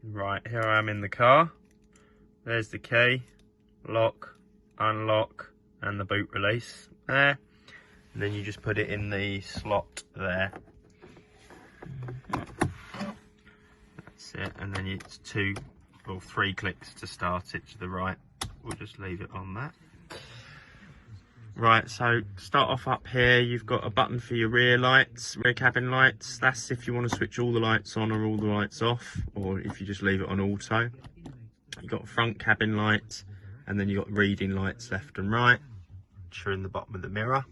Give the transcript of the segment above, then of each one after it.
Right, here I am in the car. There's the key, lock, unlock, and the boot release there. And then you just put it in the slot there. That's it, and then it's 2 or 3 clicks to start it to the right. We'll just leave it on that. Right, so start off up here, you've got a button for your rear lights, rear cabin lights. That's if you want to switch all the lights on or all the lights off, or if you just leave it on auto. You've got a front cabin light, and then you've got reading lights left and right, which are in the bottom of the mirror.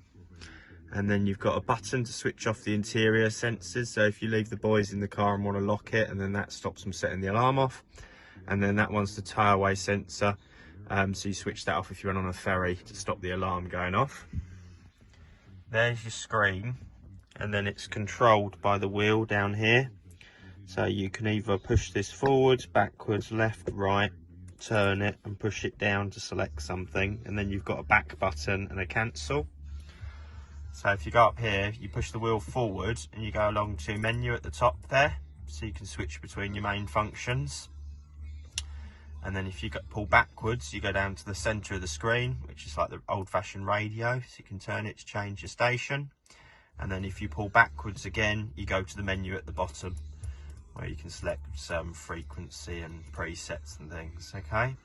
And then you've got a button to switch off the interior sensors. So if you leave the boys in the car and want to lock it, and then that stops them setting the alarm off. And then that one's the tire-away sensor. So you switch that off if you're on a ferry to stop the alarm going off. There's your screen, and then it's controlled by the wheel down here. So you can either push this forwards, backwards, left, right, turn it and push it down to select something, and then you've got a back button and a cancel. So if you go up here, you push the wheel forward and you go along to menu at the top there, so you can switch between your main functions. And then if you pull backwards, you go down to the centre of the screen, which is like the old-fashioned radio, so you can turn it to change your station. And then if you pull backwards again, you go to the menu at the bottom, where you can select some frequency and presets and things, okay?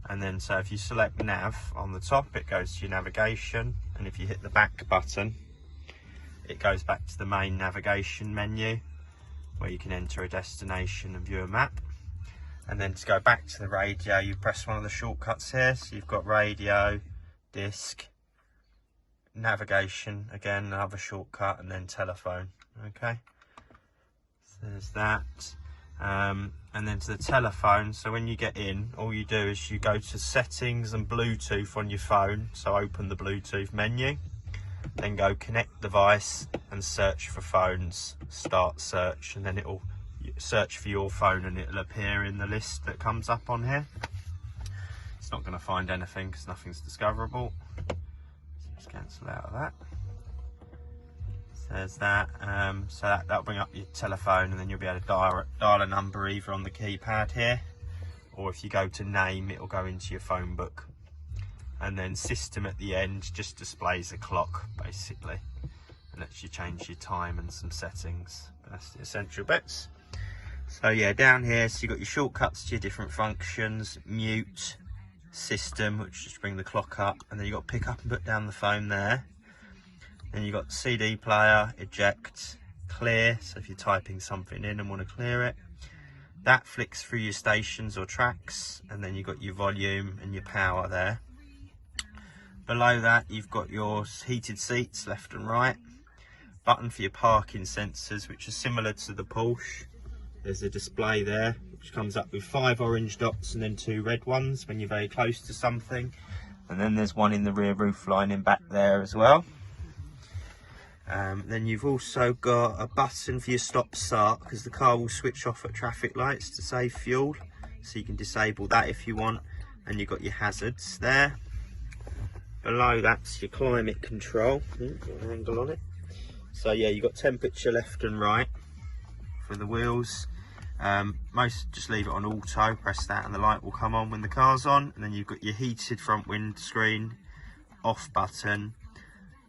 And then so if you select nav on the top, it goes to your navigation, and if you hit the back button, it goes back to the main navigation menu, where you can enter a destination and view a map. And then to go back to the radio, you press one of the shortcuts here. So you've got radio, disc, navigation, again, another shortcut, and then telephone, okay? So there's that. And then to the telephone, so when you get in, all you do is you go to settings and Bluetooth on your phone. So open the Bluetooth menu, then go connect device and search for phones, start search, and then it'll search for your phone and it'll appear in the list that comes up on here. It's not going to find anything because nothing's discoverable. So just cancel out of that. So there's that. So that'll bring up your telephone, and then you'll be able to dial a number either on the keypad here, or if you go to name, it'll go into your phone book. And then system at the end just displays a clock basically, and lets you change your time and some settings. But that's the essential bits. So yeah, down here, so you've got your shortcuts to your different functions, mute, system, which just bring the clock up, and then you've got pick up and put down the phone there. Then you've got CD player, eject, clear, so if you're typing something in and want to clear it. That flicks through your stations or tracks, and then you've got your volume and your power there. Below that, you've got your heated seats left and right, button for your parking sensors, which are similar to the Porsche. There's a display there which comes up with 5 orange dots and then 2 red ones when you're very close to something, and then there's one in the rear roof lining back there as well. Then you've also got a button for your stop start, because the car will switch off at traffic lights to save fuel, so you can disable that if you want. And you've got your hazards there. Below that's your climate control. Got an angle on it. So yeah, you've got temperature left and right for the wheels. Most just leave it on auto, press that and the light will come on when the car's on. And then you've got your heated front windscreen, off button.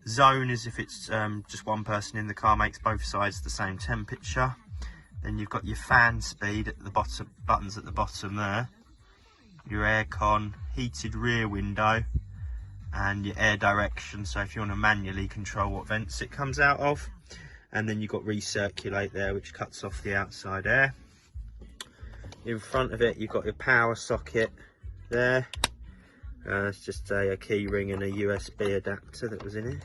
Zone is if it's just one person in the car, makes both sides the same temperature. Then you've got your fan speed at the bottom, buttons at the bottom there. Your aircon, heated rear window, and your air direction, so if you want to manually control what vents it comes out of. And then you've got recirculate there, which cuts off the outside air. In front of it you've got your power socket there. It's just a key ring and a USB adapter that was in it.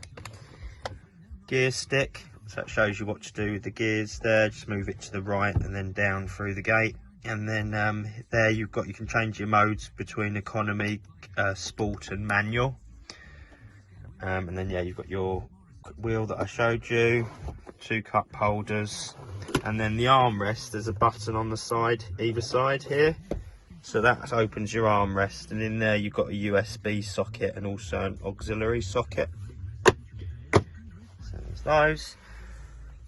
Gear stick, so that shows you what to do with the gears there. Just move it to the right and then down through the gate. And then there you can change your modes between economy, sport and manual. And then yeah, you've got your wheel that I showed you, 2 cup holders, and then the armrest, there's a button on the side, either side here. So that opens your armrest, and in there you've got a USB socket and also an auxiliary socket. So there's those.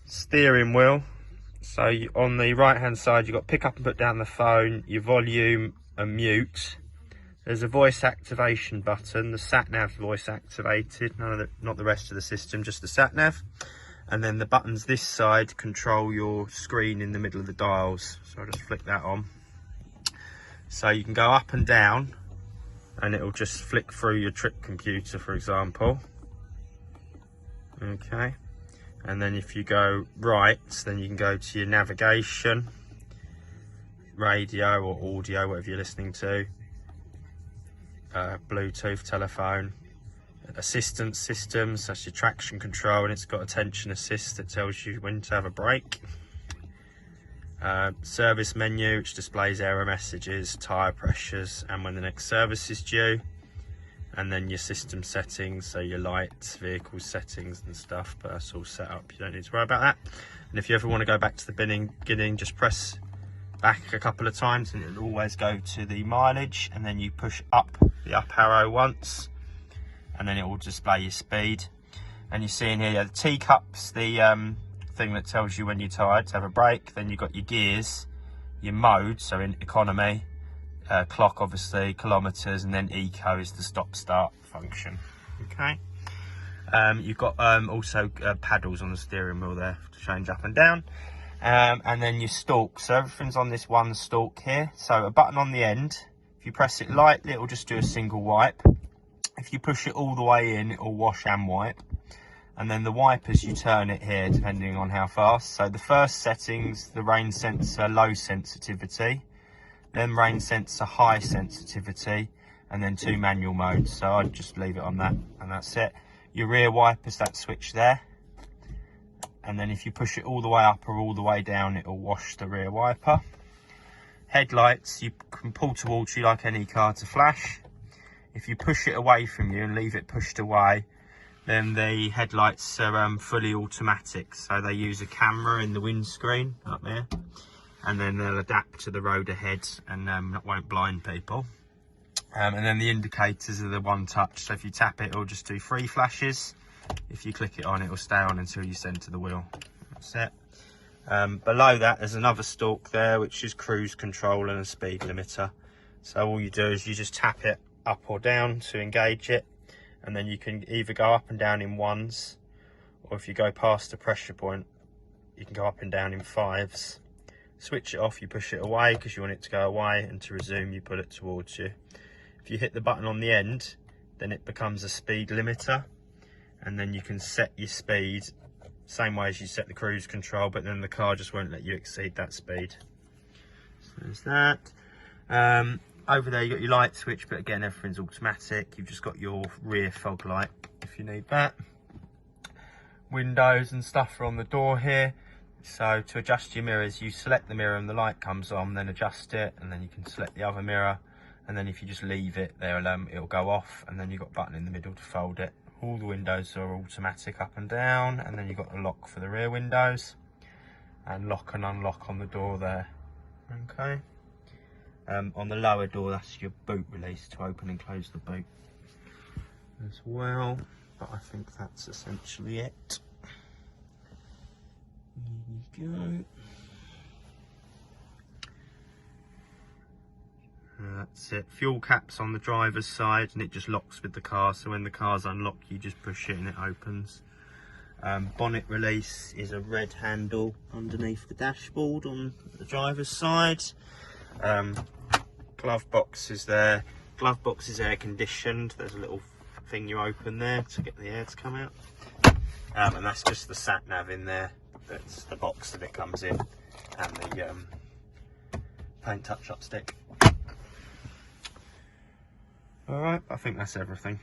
Steering wheel. So on the right hand side, you've got pick up and put down the phone, your volume and mute. There's a voice activation button, the sat nav voice activated, not the rest of the system, just the sat nav. And then the buttons this side control your screen in the middle of the dials. So I'll just flick that on. So you can go up and down and it'll just flick through your trip computer, for example. Okay. And then if you go right, then you can go to your navigation, radio or audio, whatever you're listening to, Bluetooth, telephone, assistance systems, that's your traction control, and it's got attention assist that tells you when to have a break. Service menu, which displays error messages, tyre pressures, and when the next service is due. And then your system settings, so your lights, vehicle settings and stuff, but that's all set up, you don't need to worry about that. And if you ever want to go back to the beginning, just press back a couple of times and it'll always go to the mileage, and then you push up the up arrow once and then it will display your speed. And you see in here the teacups, the thing that tells you when you're tired to have a break. Then you've got your gears, your mode, so in economy, clock obviously, kilometers, and then eco is the stop start function. Okay. You've got also paddles on the steering wheel there to change up and down. And then your stalk, so everything's on this one stalk here. So a button on the end, if you press it lightly it'll just do a single wipe. If you push it all the way in, it'll wash and wipe. And then the wipers, you turn it here depending on how fast. So the first settings, the rain sensor low sensitivity, then rain sensor high sensitivity, and then 2 manual modes. So I'd just leave it on that, and that's it. Your rear wipers, that switch there. And then if you push it all the way up or all the way down, it'll wash the rear wiper. Headlights, you can pull towards you like any car to flash. If you push it away from you and leave it pushed away, then the headlights are fully automatic. So they use a camera in the windscreen up there, and then they'll adapt to the road ahead and won't blind people. And then the indicators are the one touch. So if you tap it, it'll just do 3 flashes. If you click it on, it will stay on until you center the wheel. That's it. Below that, there's another stalk there, which is cruise control and a speed limiter. So all you do is you just tap it up or down to engage it, and then you can either go up and down in 1s, or if you go past the pressure point, you can go up and down in 5s. Switch it off, you push it away because you want it to go away, and to resume you pull it towards you. If you hit the button on the end, then it becomes a speed limiter, and then you can set your speed same way as you set the cruise control, but then the car just won't let you exceed that speed. So there's that. Over there you got your light switch, but again everything's automatic. You've just got your rear fog light if you need that. Windows and stuff are on the door here. So to adjust your mirrors, you select the mirror and the light comes on, then adjust it, and then you can select the other mirror, and then if you just leave it there, it'll go off, and then you've got a button in the middle to fold it. All the windows are automatic up and down, and then you've got the lock for the rear windows, and lock and unlock on the door there. Okay. On the lower door, that's your boot release to open and close the boot as well. But I think that's essentially it. There you go. That's it. Fuel caps on the driver's side, and it just locks with the car. So when the car's unlocked, you just push it and it opens. Bonnet release is a red handle underneath the dashboard on the driver's side. Glove box is there. Glove box is air conditioned. There's a little thing you open there to get the air to come out. And that's just the sat nav in there. That's the box that it comes in, and the paint touch up stick. Alright, I think that's everything.